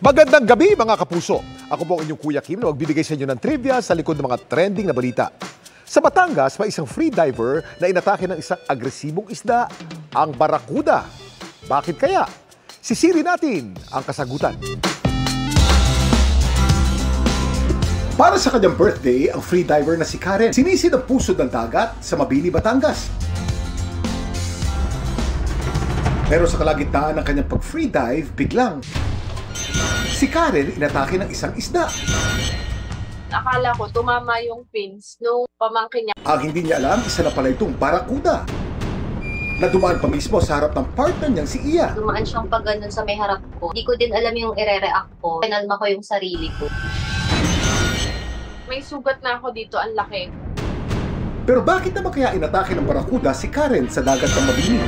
Magandang gabi mga kapuso. Ako po ang inyong Kuya Kim na magbibigay sa inyo ng trivia sa likod ng mga trending na balita. Sa Batangas, may isang free diver na inatake ng isang agresibong isda, ang barakuda. Bakit kaya? Sisiri natin ang kasagutan. Para sa kanyang birthday, ang free diver na si Karen sinisid ang pusod ng dagat sa Mabini, Batangas. Pero sa kalagitnaan ng kanyang pag-free dive, biglang si Karen inatake ng isang isda. Akala ko tumama yung fins nung pamangkin niya. Ang hindi niya alam, isa na pala itong barakuda na dumaan pa mismo sa harap ng partner niyang si Iya. Dumaan siyang pag ganun sa may harap ko. Hindi ko din alam yung ire-react ko. Pinalma ko yung sarili ko. May sugat na ako dito, ang laki. Pero bakit naman kaya inatake ng barakuda si Karen sa dagat ng Mabini?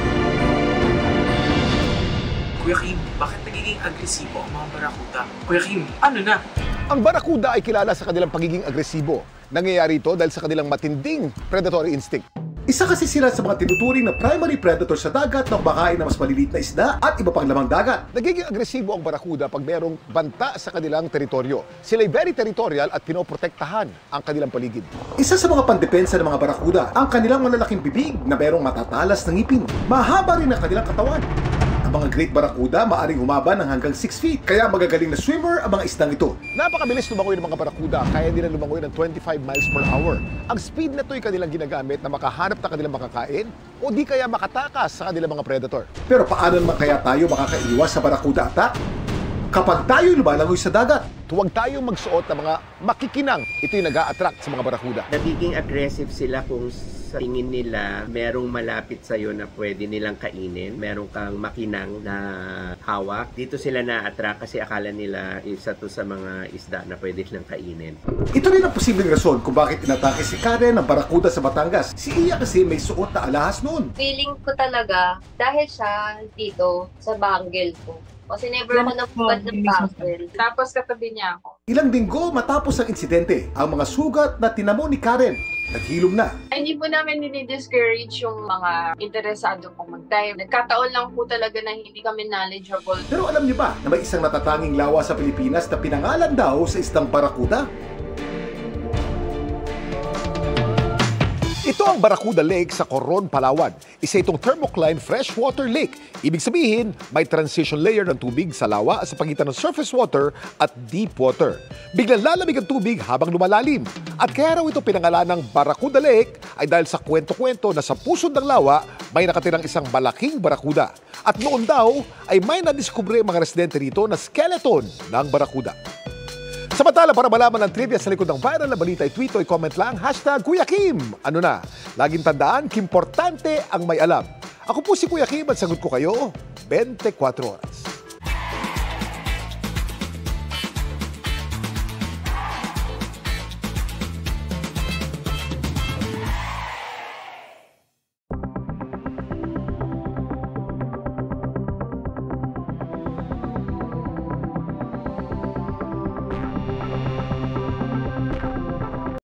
Kuya Kim, bakit nagiging agresibo ang mga barakuda? Kuya Kim, ano na? Ang barakuda ay kilala sa kanilang pagiging agresibo. Nangyayari ito dahil sa kanilang matinding predatory instinct. Isa kasi sila sa mga tinuturing na primary predator sa dagat na kumakain ng mas maliliit na isda at iba pang lamang dagat. Nagiging agresibo ang barakuda pag merong banta sa kanilang teritoryo. Sila'y very territorial at pinoprotektahan ang kanilang paligid. Isa sa mga pandepensa ng mga barakuda, ang kanilang malalaking bibig na merong matatalas na ngipin. Mahaba rin ang kanilang katawan. Ang mga great barakuda maaring humaba ng hanggang 6 feet, kaya magagaling na swimmer ang mga isdang ito. Napakabilis lumangoy ng mga barakuda, kaya nila lumangoy ng 25 miles per hour. Ang speed na ito ay kanilang ginagamit na makahanap na kanilang makakain o di kaya makatakas sa kanilang mga predator. Pero paano naman kaya tayo makakaiwas sa barakuda attack? Kapag tayo lumalangoy sa dagat, huwag tayong magsuot ng mga makikinang. Ito yung nag-a-attract sa mga barakuda. Nagiging aggressive sila kung sa tingin nila merong malapit sa'yo na pwede nilang kainin. Meron kang makinang na hawak. Dito sila na-attract kasi akala nila isa to sa mga isda na pwede nilang kainin. Ito rin ang posibleng rason kung bakit inatake si Karen ng barakuda sa Batangas. Si Iya kasi may suot na alahas noon. Feeling ko talaga, dahil siya dito sa bangle ko. Kasi never ako nabugat ng bangle. Tapos katabi niya ako. Ilang linggo matapos ang insidente, ang mga sugat na tinamo ni Karen naghilom na. Ay, hindi po namin nini-discourage yung mga interesado pong mag-dive. Nagkataon lang po talaga na hindi kami knowledgeable. Pero alam niyo ba na may isang natatanging lawa sa Pilipinas na pinangalan daw sa isdang barakuda? Ito ang Barakuda Lake sa Coron, Palawan. Isa itong thermocline freshwater lake. Ibig sabihin, may transition layer ng tubig sa lawa sa pagitan ng surface water at deep water. Biglang lalamig ang tubig habang lumalalim. At kaya raw ito pinangalan ng Barakuda Lake ay dahil sa kwento-kwento na sa pusod ng lawa may nakatirang isang malaking barakuda. At noon daw ay may nadiskubre mga residente rito na skeleton ng barakuda. Samantala, para malaman ng trivia sa likod ng viral na balita, i-tweet o i-comment lang, #Kuya Kim. Ano na? Laging tandaan, kimportante ang may alam. Ako po si Kuya Kim at sagot ko kayo 24 oras.